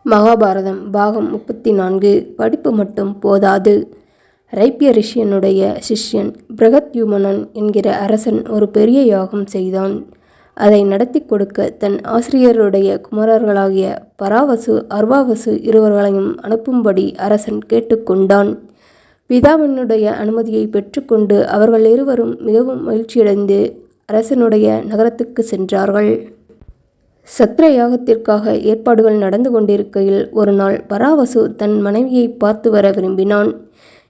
மகாபாரதம் பாகம் 34. படிப்பு மட்டும் போதாது. ரைப்பிய ரிஷியனுடைய சிஷ்யன் பிரகத்யுமனன் என்கிற அரசன் ஒரு பெரிய யாகம் செய்தான். அதை நடத்தி கொடுக்க தன் ஆசிரியருடைய குமாரர்களாகிய பராவசு அர்வாவசு இருவர்களையும் அனுப்பும்படி அரசன் கேட்டுக்கொண்டான். பிதாவினுடைய அனுமதியை பெற்றுக்கொண்டு அவர்கள் இருவரும் மிகவும் மகிழ்ச்சியடைந்து அரசனுடைய நகரத்துக்கு சென்றார்கள். சத்திர யாகத்திற்காக ஏற்பாடுகள் நடந்து கொண்டிருக்கையில் ஒரு நாள் பராவசு தன் மனைவியை பார்த்து வர விரும்பினான்.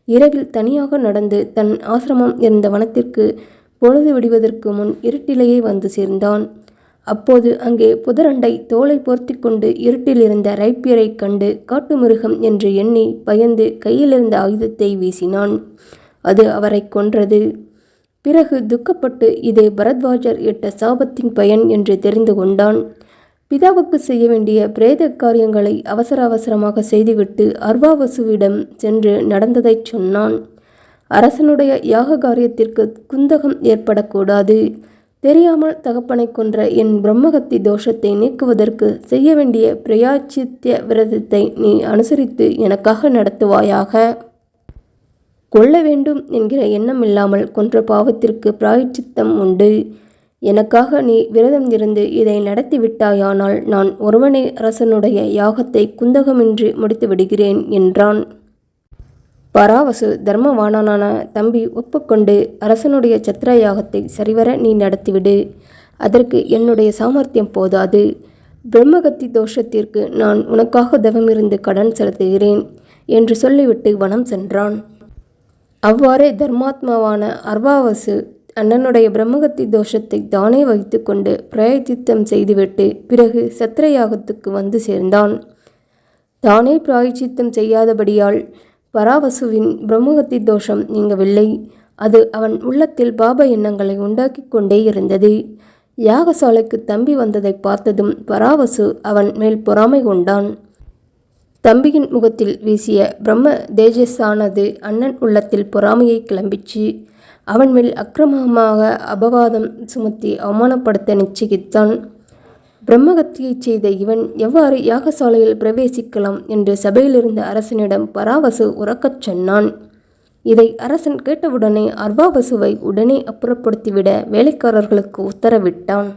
இரவில் தனியாக நடந்து தன் ஆசிரமம் இருந்த வனத்திற்கு பொழுது விடுவதற்கு முன் இருட்டிலேயே வந்து சேர்ந்தான். அப்போது அங்கே புதரண்டை தோலை போர்த்தி கொண்டு இருட்டில் இருந்த ரைப்பியரை கண்டு காட்டு மிருகம் என்று எண்ணி பயந்து கையிலிருந்த ஆயுதத்தை வீசினான். அது அவரை கொன்றது. பிறகு துக்கப்பட்டு இது பரத்வாஜர் இட்ட சாபத்தின் பயன் என்று தெரிந்து கொண்டான். பிதாவுக்கு செய்ய வேண்டிய பிரேத காரியங்களை அவசரமாக செய்துவிட்டு அர்வாவசுவிடம் சென்று நடந்ததை சொன்னான். அரசனுடைய யாக காரியத்திற்கு குந்தகம் ஏற்படக்கூடாது. தெரியாமல் தகப்பனை கொன்ற என் பிரம்மகத்தி தோஷத்தை நீக்குவதற்கு செய்ய வேண்டிய பிரயாச்சித்ய விரதத்தை நீ அனுசரித்து எனக்காக நடத்துவாயாக. கொல்ல வேண்டும் என்கிற எண்ணம் இல்லாமல் கொன்ற பாவத்திற்கு பிராயச்சித்தம் உண்டு. எனக்காக நீ விரதம் இருந்து இதை நடத்தி விட்டாயானால் நான் ஒருவனே அரசனுடைய யாகத்தை குந்தகமின்றி முடித்து விடுகிறேன் என்றான். பராவசு தர்மவானான தம்பி ஒப்புக்கொண்டு அரசனுடைய சத்திர யாகத்தை சரிவர நீ நடத்திவிடு. அதற்கு என்னுடைய சாமர்த்தியம் போதாது. பிரம்மகத்தி தோஷத்திற்கு நான் உனக்காக தவமிருந்து கடன் செலுத்துகிறேன் என்று சொல்லிவிட்டு வனம் சென்றான். அவ்வாறே தர்மாத்மாவான அர்வாவசு அண்ணனுடைய பிரம்மகத்தி தோஷத்தை தானே வகித்து கொண்டு பிராயச்சித்தம் செய்துவிட்டு பிறகு சத்திரயாகத்துக்கு வந்து சேர்ந்தான். தானே பிராயச்சித்தம் செய்யாதபடியால் பராவசுவின் பிரம்மகத்தி தோஷம் நீங்கவில்லை. அது அவன் உள்ளத்தில் பாப எண்ணங்களை உண்டாக்கி கொண்டே இருந்தது. யாகசாலைக்கு தம்பி வந்ததை பார்த்ததும் பராவசு அவன் மேல் பொறாமை கொண்டான். தம்பியின் முகத்தில் வீசிய பிரம்ம தேஜஸானது அண்ணன் உள்ளத்தில் பொறாமையை கிளம்பிச்சு. அவன் மேல் அக்கிரமமாக அபவாதம் சுமத்தி அவமானப்படுத்த நிச்சயித்தான். பிரம்மகத்தியை செய்த இவன் எவ்வாறு யாகசாலையில் பிரவேசிக்கலாம் என்று சபையிலிருந்த அரசனிடம் பராவசு உரக்கச் சொன்னான். இதை அரசன் கேட்டவுடனே அர்வாவசுவை உடனே அப்புறப்படுத்திவிட வேலைக்காரர்களுக்கு உத்தரவிட்டான்.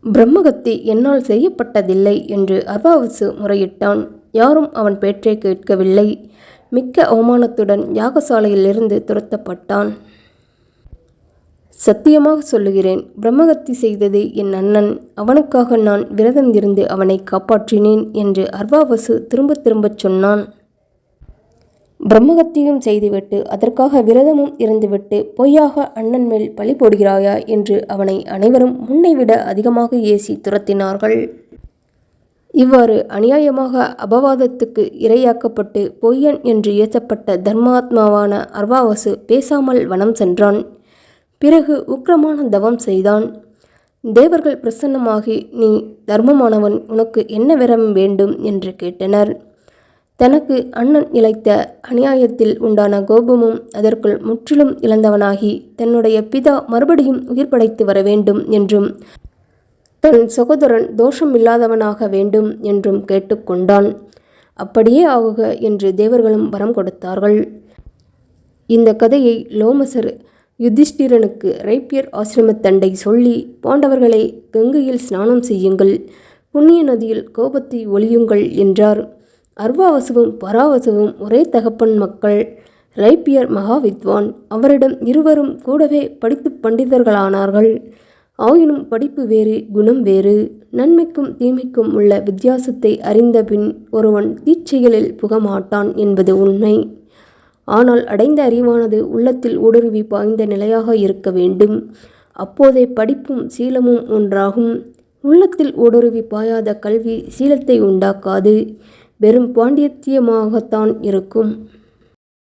பிரம்மகத்தி என்னால் செய்யப்பட்டதில்லை என்று அர்வாவசு முறையிட்டான். யாரும் அவன் பேற்றை கேட்கவில்லை. மிக்க அவமானத்துடன் யாகசாலையிலிருந்து துரத்தப்பட்டான். சத்தியமாக சொல்லுகிறேன், பிரம்மகத்தி செய்தது என் அண்ணன். அவனுக்காக நான் விரதம் இருந்து அவனை காப்பாற்றினேன் என்று அர்வாவசு திரும்பச் சொன்னான். பிரம்மகத்தியும் செய்துவிட்டு அதற்காக விரதமும் இருந்துவிட்டு பொய்யாக அண்ணன் மேல் பழி போடுகிறாயா என்று அவனை அனைவரும் முன்னைவிட அதிகமாக ஏசி துரத்தினார்கள். இவ்வாறு அநியாயமாக அபவாதத்துக்கு இரையாக்கப்பட்டு பொய்யன் என்று ஏசப்பட்ட தர்மாத்மாவான அர்வாவசு பேசாமல் வனம் சென்றான். பிறகு உக்கிரமான தவம் செய்தான். தேவர்கள் பிரசன்னமாகி, நீ தர்மமானவன், உனக்கு என்ன வரம் வேண்டும் என்று கேட்டனர். தனக்கு அண்ணன் இழைத்த அநியாயத்தில் உண்டான கோபமும் அதற்குள் முற்றிலும் இழந்தவனாகி தன்னுடைய பிதா மறுபடியும் உயிர் படைத்து வர வேண்டும் என்றும் தன் சகோதரன் தோஷம் இல்லாதவனாக வேண்டும் என்றும் கேட்டுக்கொண்டான். அப்படியே ஆகுக என்று தேவர்களும் வரம் கொடுத்தார்கள். இந்த கதையை லோமசர் யுதிஷ்டிரனுக்கு ரைப்பியர் ஆசிரமத்தண்டை சொல்லி, பாண்டவர்களே, கங்கையில் ஸ்நானம் செய்யுங்கள், புண்ணிய நதியில் கோபத்தை ஒழியுங்கள் என்றார். அர்வாவசுவும் பராவசுவும் ஒரே தகப்பன் மக்கள். ரைப்பியர் மகாவித்வான். அவரிடம் இருவரும் கூடவே படித்து பண்டிதர்களானார்கள். ஆயினும் படிப்பு வேறு, குணம் வேறு. நன்மைக்கும் தீமைக்கும் உள்ள வித்தியாசத்தை அறிந்த பின் ஒருவன் தீச்செயலில் புகமாட்டான் என்பது உண்மை. ஆனால் அடைந்த அறிவானது உள்ளத்தில் ஊடுருவி பாய்ந்த நிலையாக இருக்க வேண்டும். அப்போதே படிப்பும் சீலமும் ஒன்றாகும். உள்ளத்தில் ஊடுருவி பாயாத கல்வி சீலத்தை உண்டாக்காது, வெறும் பாண்டித்யமாகத்தான் இருக்கும்.